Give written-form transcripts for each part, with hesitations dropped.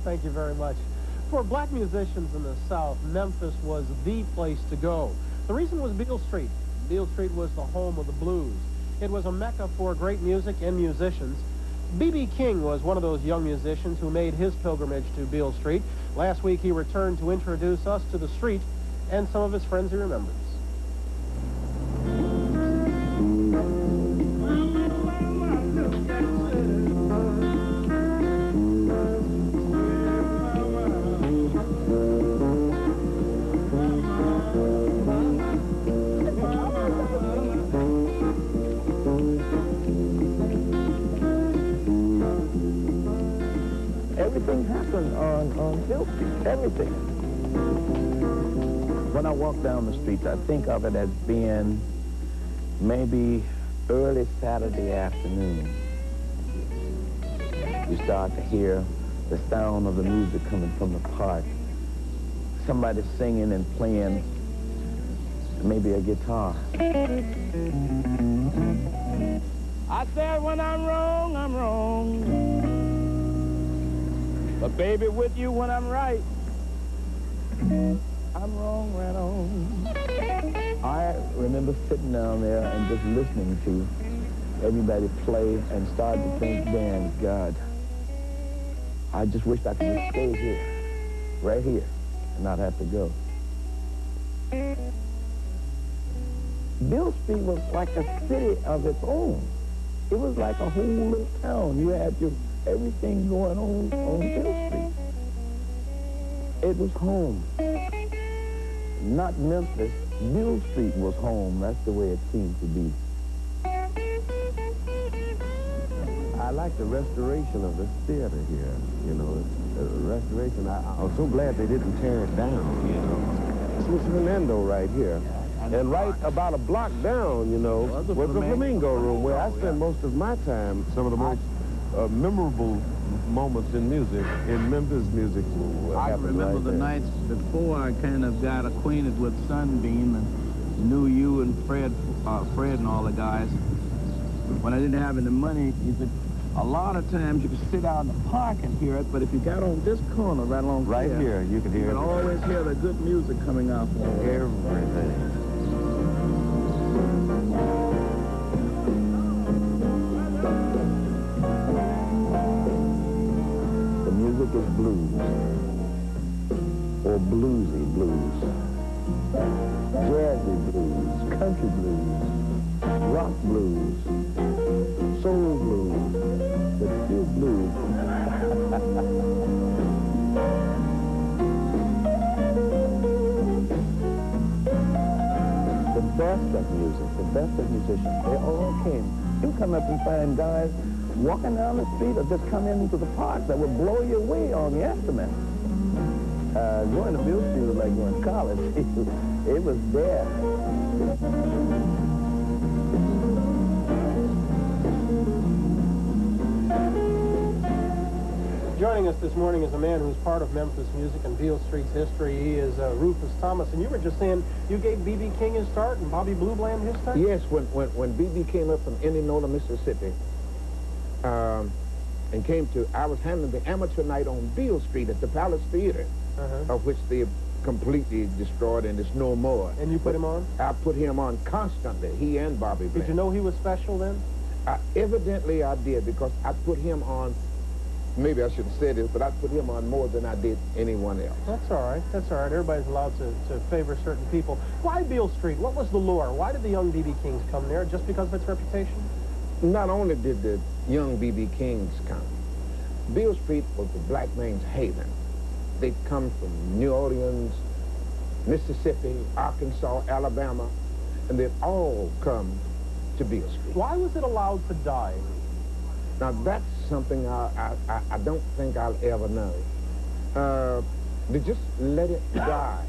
Thank you very much. For black musicians in the South, Memphis was the place to go. The reason was Beale Street. Beale Street was the home of the blues. It was a mecca for great music and musicians. B.B. King was one of those young musicians who made his pilgrimage to Beale Street. Last week he returned to introduce us to the street and some of his friends he remembers. Everything happened on Beale Street, everything. When I walk down the streets, I think of it as being maybe early Saturday afternoon. You start to hear the sound of the music coming from the park. Somebody singing and playing maybe a guitar. I said when I'm wrong, I'm wrong. But baby, with you when I'm right, I'm wrong right on. I remember sitting down there and just listening to everybody play and started to think, man, God, I just wish I could just stay here, right here, and not have to go. Beale Street was like a city of its own. It was like a whole little town. You had everything going on Beale Street. It was home. Not Memphis. Beale Street was home. That's the way it seemed to be. I like the restoration of the theater here. You know, the restoration. I'm so glad they didn't tear it down, you know. This was Fernando right here. And right about a block down, you know, was the Flamingo Room, where I spent most of my time, some of the most memorable moments in music, in Memphis music. I remember the nights before I kind of got acquainted with Sunbeam and knew you and Fred and all the guys. When I didn't have any money, a lot of times you could sit out in the park and hear it, but if you got on this corner right along here, you could hear it. You could always hear the good music coming out from everything. Music is blues, or bluesy blues, jazzy blues, country blues, rock blues, soul blues, but still blues. The best of music, the best of musicians, they all came. You come up and find guys walking down the street or just come into the park that would blow you away on the instrument. Going to Beale Street was like going to college. It was there. Joining us this morning is a man who's part of Memphis music and Beale Street's history. He is Rufus Thomas. And you were just saying you gave B.B. King his start and Bobby Blue Bland his start? Yes, when B.B. came up from Indianola, Mississippi, and came to, I was handling the amateur night on Beale Street at the Palace Theater, of which they completely destroyed and it's no more. And you put him on? I put him on constantly, he and Bobby Bland. Did you know he was special then? Evidently I did, because I put him on, maybe I should have said this, but I put him on more than I did anyone else. That's all right. That's all right. Everybody's allowed to favor certain people. Why Beale Street? What was the lure? Why did the young B.B. Kings come there? Just because of its reputation? Not only did the young B.B. Kings come, Beale Street was the black man's haven. They'd come from New Orleans, Mississippi, Arkansas, Alabama, and they'd all come to Beale Street. Why was it allowed to die? Now, that's something I don't think I'll ever know. They just let it die.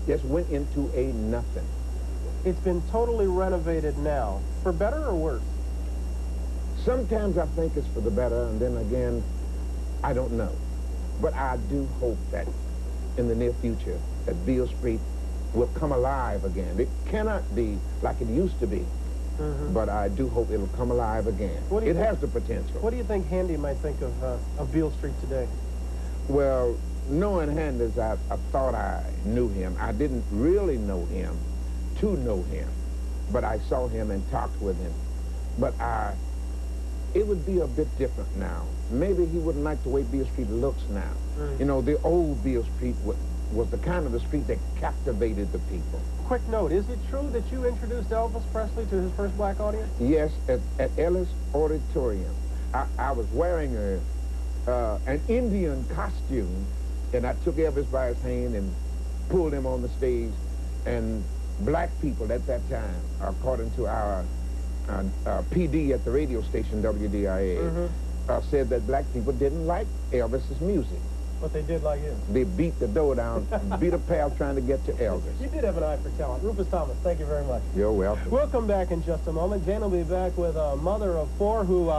Just went into a nothing. It's been totally renovated now. For better or worse? Sometimes I think it's for the better, and then again, I don't know. But I do hope that in the near future, that Beale Street will come alive again. It cannot be like it used to be. but I do hope it'll come alive again. It has the potential. What do you think Handy might think of Beale Street today? Well, knowing Handy, I thought I knew him. I didn't really know him to know him, but I saw him and talked with him. But it would be a bit different now. Maybe he wouldn't like the way Beale Street looks now. You know, the old Beale Street was the kind of the street that captivated the people. Quick note, is it true that you introduced Elvis Presley to his first black audience? Yes, at Ellis Auditorium. I was wearing an Indian costume, and I took Elvis by his hand and pulled him on the stage. And black people at that time, according to our PD at the radio station, WDIA, said that black people didn't like Elvis's music. But they did like him. They beat the door down, beat a path trying to get to Elvis. You did have an eye for talent. Rufus Thomas, thank you very much. You're welcome. We'll come back in just a moment. Jane will be back with a mother of four who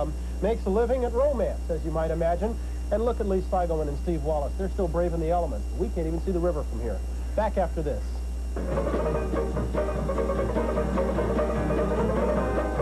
makes a living at romance, as you might imagine. And look at Lee Sligo and Steve Wallace. They're still braving the elements. We can't even see the river from here. Back after this.